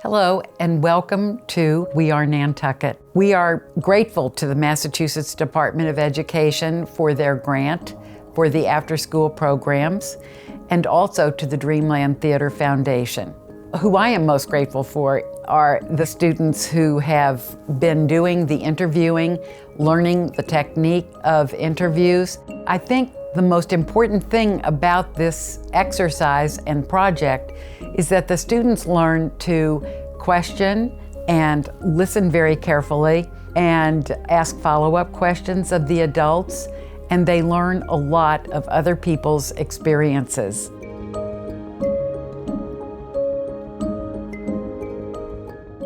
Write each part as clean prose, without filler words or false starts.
Hello and welcome to We Are Nantucket. We are grateful to the Massachusetts Department of Education for their grant for the after-school programs, and also to the Dreamland Theater Foundation. Who I am most grateful for are the students who have been doing the interviewing, learning the technique of interviews. I think the most important thing about this exercise and project is that the students learn to question and listen very carefully and ask follow-up questions of the adults, and they learn a lot of other people's experiences.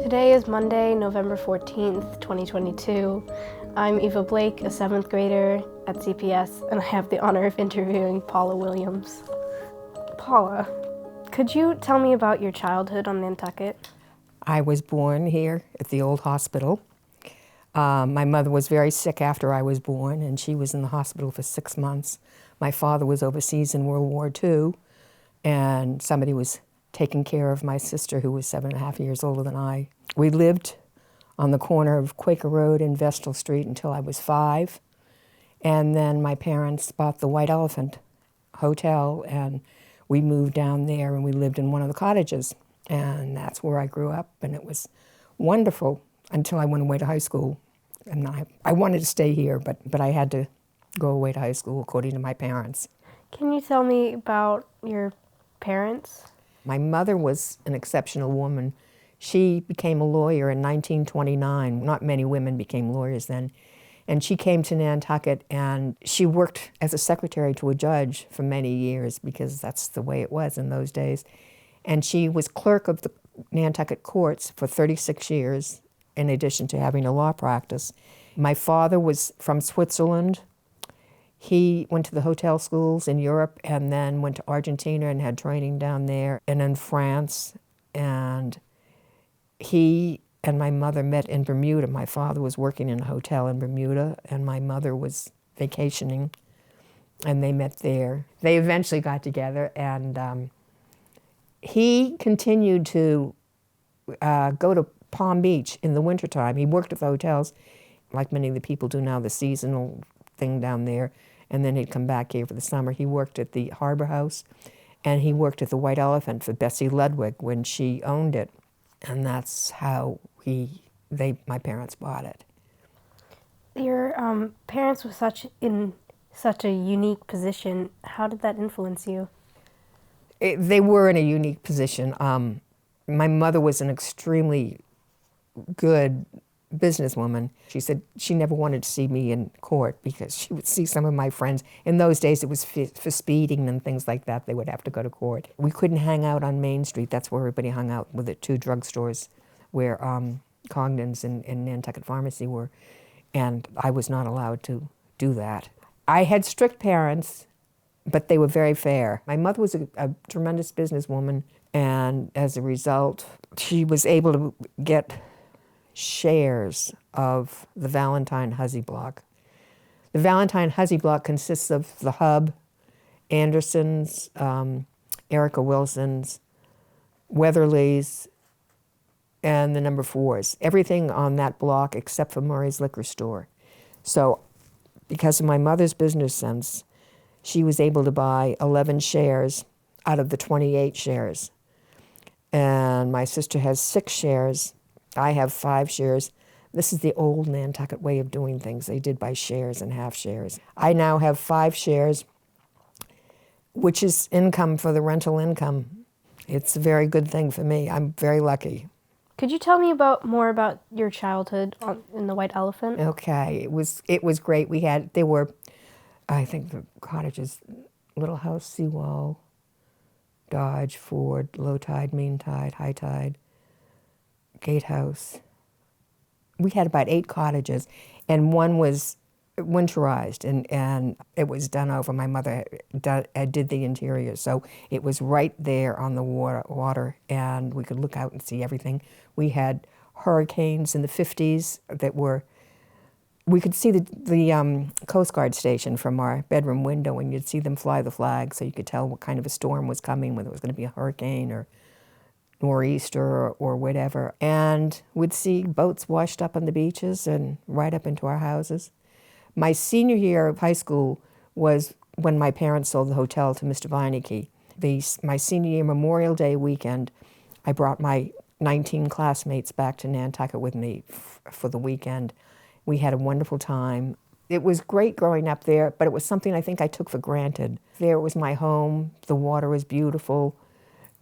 Today is Monday, November 14th, 2022. I'm Eva Blake, a 7th grader at CPS, and I have the honor of interviewing Paula Williams. Paula, could you tell me about your childhood on Nantucket? I was born here at the old hospital. My mother was very sick after I was born, and she was in the hospital for 6 months. My father was overseas in World War II, and somebody was taking care of my sister, who was 7.5 years older than I. We lived on the corner of Quaker Road and Vestal Street until I was 5. And then my parents bought the White Elephant Hotel, and we moved down there and we lived in one of the cottages. And that's where I grew up, and it was wonderful until I went away to high school. And I wanted to stay here, but I had to go away to high school according to my parents. Can you tell me about your parents? My mother was an exceptional woman. She became a lawyer in 1929. Not many women became lawyers then. And she came to Nantucket, and she worked as a secretary to a judge for many years because that's the way it was in those days. And she was clerk of the Nantucket courts for 36 years, in addition to having a law practice. My father was from Switzerland. He went to the hotel schools in Europe and then went to Argentina and had training down there, and in France. And he and my mother met in Bermuda. My father was working in a hotel in Bermuda, and my mother was vacationing, and they met there. They eventually got together, and he continued to go to Palm Beach in the wintertime. He worked at the hotels, like many of the people do now, the seasonal thing down there, and then he'd come back here for the summer. He worked at the Harbor House, and he worked at the White Elephant for Bessie Ludwig when she owned it, and that's how my parents bought it. Your parents were in such a unique position. How did that influence you? They were in a unique position. My mother was an extremely good businesswoman. She said she never wanted to see me in court because she would see some of my friends. In those days, it was for speeding and things like that. They would have to go to court. We couldn't hang out on Main Street. That's where everybody hung out, with the 2 drugstores where Congdon's and Nantucket Pharmacy were, and I was not allowed to do that. I had strict parents, but they were very fair. My mother was a tremendous businesswoman, and as a result, she was able to get shares of the Valentine Hussey block. The Valentine Hussey block consists of the Hub, Anderson's, Erica Wilson's, Weatherly's, and the number 4s. Everything on that block except for Murray's Liquor Store. So because of my mother's business sense, she was able to buy 11 shares out of the 28 shares. And my sister has 6 shares. I have 5 shares. This is the old Nantucket way of doing things. They did by shares and half shares. I now have 5 shares, which is income for the rental income. It's a very good thing for me. I'm very lucky. Could you tell me more about your childhood in the White Elephant? Okay, it was great. There were, I think, the cottages, Little House, Seawall, Dodge, Ford, low tide, mean tide, high tide, Gatehouse. We had about 8 cottages, and one was winterized, and it was done over. My mother did the interior, so it was right there on the water, and we could look out and see everything. We had hurricanes in the 50s that were, we could see the Coast Guard station from our bedroom window, and you'd see them fly the flag, so you could tell what kind of a storm was coming, whether it was going to be a hurricane or nor'easter or whatever, and would see boats washed up on the beaches and right up into our houses. My senior year of high school was when my parents sold the hotel to Mr. Weineke. My senior year Memorial Day weekend, I brought my 19 classmates back to Nantucket with me for the weekend. We had a wonderful time. It was great growing up there, but it was something I think I took for granted. There was my home, the water was beautiful.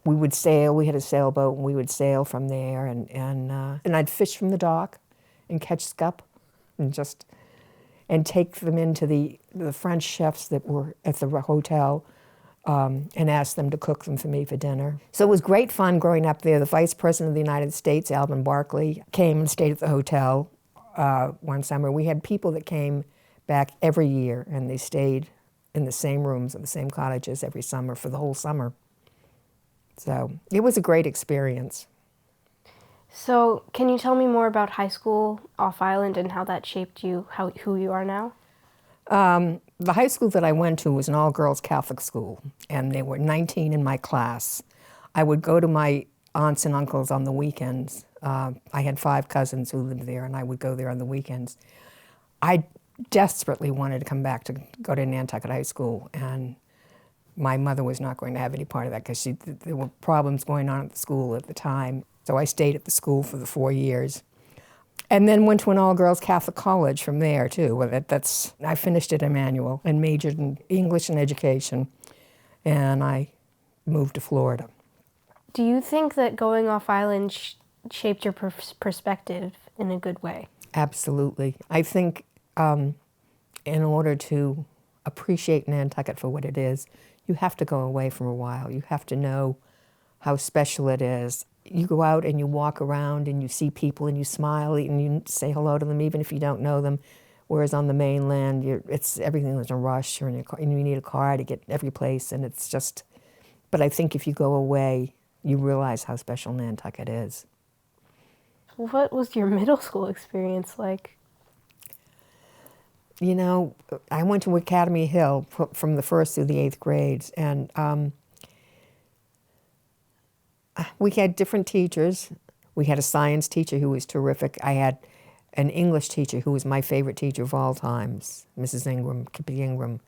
We would sail, we had a sailboat, and we would sail from there, and I'd fish from the dock and catch scup and take them into the French chefs that were at the hotel and ask them to cook them for me for dinner. So it was great fun growing up there. The Vice President of the United States, Alvin Barkley, came and stayed at the hotel one summer. We had people that came back every year, and they stayed in the same rooms in the same cottages every summer for the whole summer. So it was a great experience. So can you tell me more about high school off island and how that shaped you, who you are now? The high school that I went to was an all-girls Catholic school, and there were 19 in my class. I would go to my aunts and uncles on the weekends. I had 5 cousins who lived there, and I would go there on the weekends. I desperately wanted to come back to go to Nantucket High School, and my mother was not going to have any part of that because there were problems going on at the school at the time. So I stayed at the school for the 4 years. And then went to an all-girls Catholic college from there, too. I finished at Emmanuel and majored in English and education, and I moved to Florida. Do you think that going off island shaped your perspective in a good way? Absolutely. I think in order to appreciate Nantucket for what it is, you have to go away for a while. You have to know how special it is. You go out and you walk around and you see people and you smile and you say hello to them even if you don't know them. Whereas on the mainland, everything is a rush, and you need a car to get every place, and it's just. But I think if you go away, you realize how special Nantucket is. What was your middle school experience like? You know, I went to Academy Hill from the 1st through the 8th grades, and we had different teachers. We had a science teacher who was terrific. I had an English teacher who was my favorite teacher of all times, Mrs. Ingram, Kippy Ingram.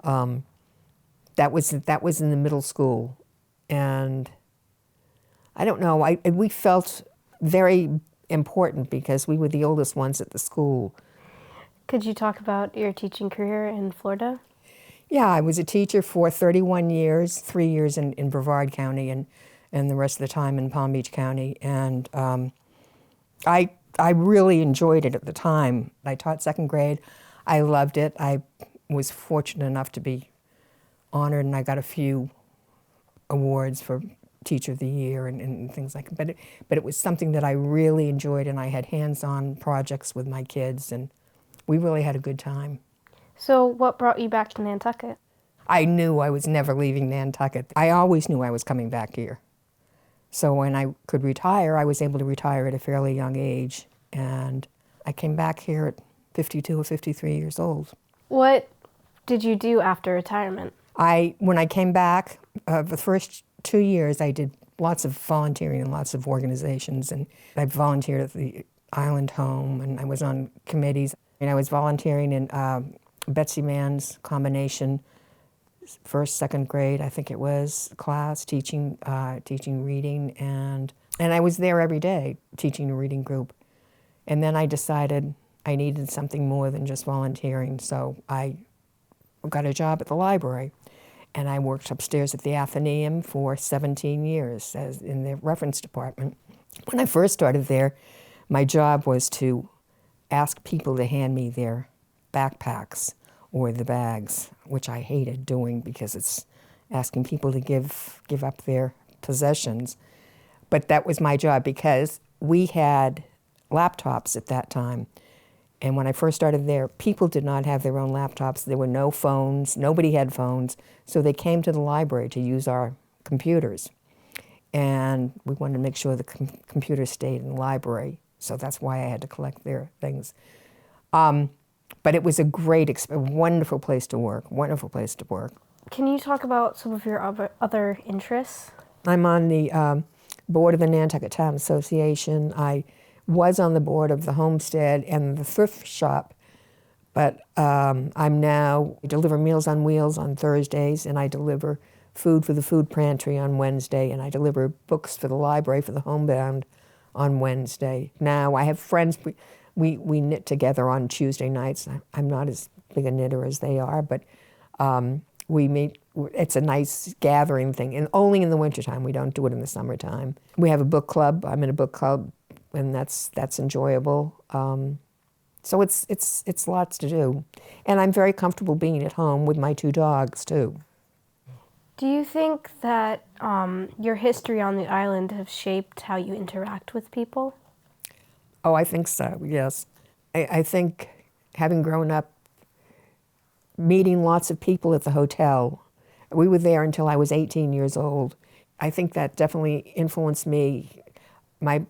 That was in the middle school, and I don't know. We felt very important because we were the oldest ones at the school. Could you talk about your teaching career in Florida? Yeah, I was a teacher for 31 years, 3 years in Brevard County and the rest of the time in Palm Beach County. And I really enjoyed it at the time. I taught 2nd grade. I loved it. I was fortunate enough to be honored, and I got a few awards for Teacher of the Year and things like that. But it was something that I really enjoyed, and I had hands-on projects with my kids, and we really had a good time. So what brought you back to Nantucket? I knew I was never leaving Nantucket. I always knew I was coming back here. So when I could retire, I was able to retire at a fairly young age. And I came back here at 52 or 53 years old. What did you do after retirement? When I came back, the first 2 years, I did lots of volunteering in lots of organizations. And I volunteered at the Island Home, and I was on committees. And I was volunteering in Betsy Mann's combination, 1st, 2nd grade, I think it was, class, teaching reading, and I was there every day teaching a reading group. And then I decided I needed something more than just volunteering, so I got a job at the library. And I worked upstairs at the Athenaeum for 17 years in the reference department. When I first started there, my job was to ask people to hand me their backpacks or the bags, which I hated doing because it's asking people to give up their possessions. But that was my job because we had laptops at that time. And when I first started there, people did not have their own laptops. There were no phones. Nobody had phones. So they came to the library to use our computers. And we wanted to make sure the computers stayed in the library. So that's why I had to collect their things. But it was a wonderful place to work, wonderful place to work. Can you talk about some of your other interests? I'm on the board of the Nantucket Town Association. I was on the board of the homestead and the thrift shop, but I deliver Meals on Wheels on Thursdays, and I deliver food for the food pantry on Wednesday, and I deliver books for the library for the homebound on Wednesday. Now I have friends, we knit together on Tuesday nights. I'm not as big a knitter as they are, but we meet. It's a nice gathering thing, and only in the wintertime. We don't do it in the summertime. We have a book club. I'm in a book club, and that's enjoyable. So it's lots to do, and I'm very comfortable being at home with my 2 dogs too. Do you think that your history on the island have shaped how you interact with people? Oh, I think so. Yes, I think having grown up meeting lots of people at the hotel. We were there until I was 18 years old. I think that definitely influenced me. My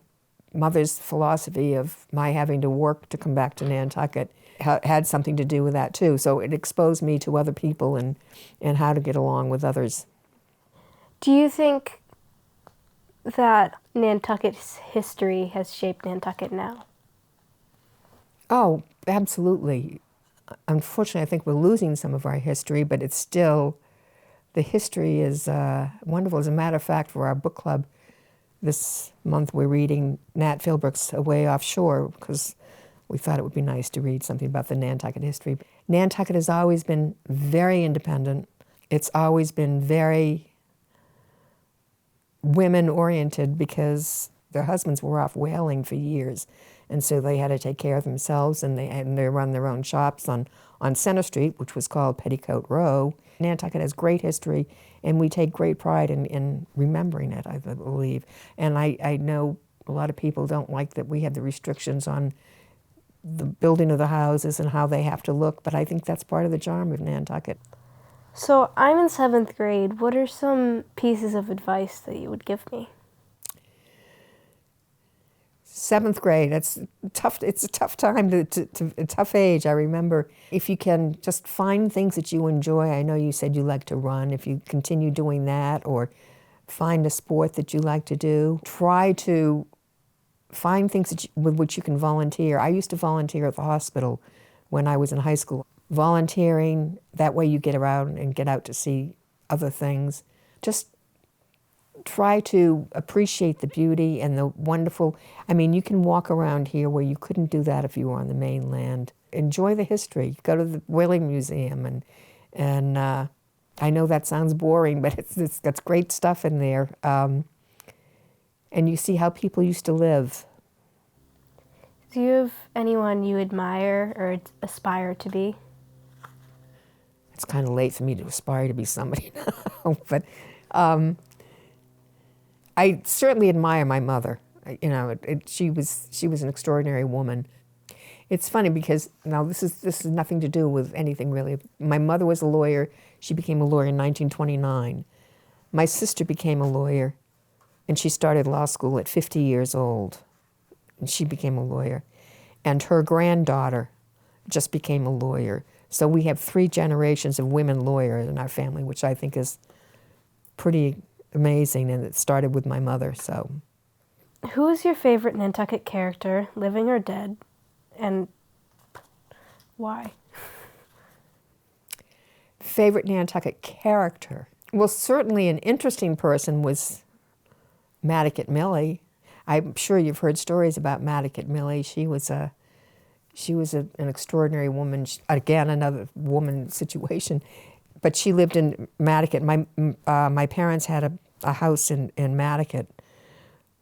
mother's philosophy of my having to work to come back to Nantucket had something to do with that too. So it exposed me to other people and how to get along with others. Do you think that Nantucket's history has shaped Nantucket now? Oh, absolutely. Unfortunately, I think we're losing some of our history, but it's still, the history is wonderful. As a matter of fact, for our book club this month, we're reading Nat Philbrook's Away Offshore because we thought it would be nice to read something about the Nantucket history. Nantucket has always been very independent. It's always been very women-oriented because their husbands were off whaling for years. And so they had to take care of themselves, and they run their own shops on Center Street, which was called Petticoat Row. Nantucket has great history, and we take great pride in remembering it, I believe. And I know a lot of people don't like that we have the restrictions on the building of the houses and how they have to look, but I think that's part of the charm of Nantucket. So I'm in 7th grade. What are some pieces of advice that you would give me? 7th grade, it's tough. It's a tough time, a tough age. I remember if you can just find things that you enjoy. I know you said you like to run. If you continue doing that, or find a sport that you like to do, try to find things with which you can volunteer. I used to volunteer at the hospital when I was in high school. Volunteering, that way you get around and get out to see other things. Just try to appreciate the beauty and the wonderful. I mean, you can walk around here where you couldn't do that if you were on the mainland. Enjoy the history. Go to the Whaling Museum, and I know that sounds boring, but it's got great stuff in there. And you see how people used to live. Do you have anyone you admire or aspire to be? It's kind of late for me to aspire to be somebody now, but I certainly admire my mother. You know, she was an extraordinary woman. It's funny because now this is nothing to do with anything really. My mother was a lawyer. She became a lawyer in 1929. My sister became a lawyer, and she started law school at 50 years old, and she became a lawyer. And her granddaughter just became a lawyer. So we have 3 generations of women lawyers in our family, which I think is pretty amazing, and it started with my mother. So, who is your favorite Nantucket character, living or dead, and why? Favorite Nantucket character? Well, certainly an interesting person was Nantucket Millie. I'm sure you've heard stories about Nantucket Millie. She was an extraordinary woman. Again, another woman situation. But she lived in Nantucket. My parents had a house in Nantucket,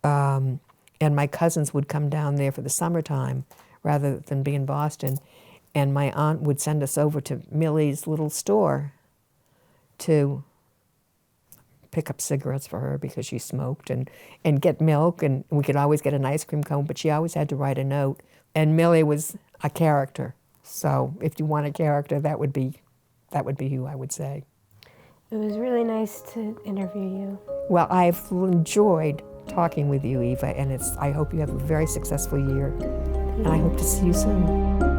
and my cousins would come down there for the summertime rather than be in Boston. And my aunt would send us over to Millie's little store to pick up cigarettes for her because she smoked, and get milk, and we could always get an ice cream cone, but she always had to write a note. And Millie was a character. So if you want a character, that would be who I would say. It was really nice to interview you. Well, I've enjoyed talking with you, Eva, and I hope you have a very successful year, and I hope to see you soon.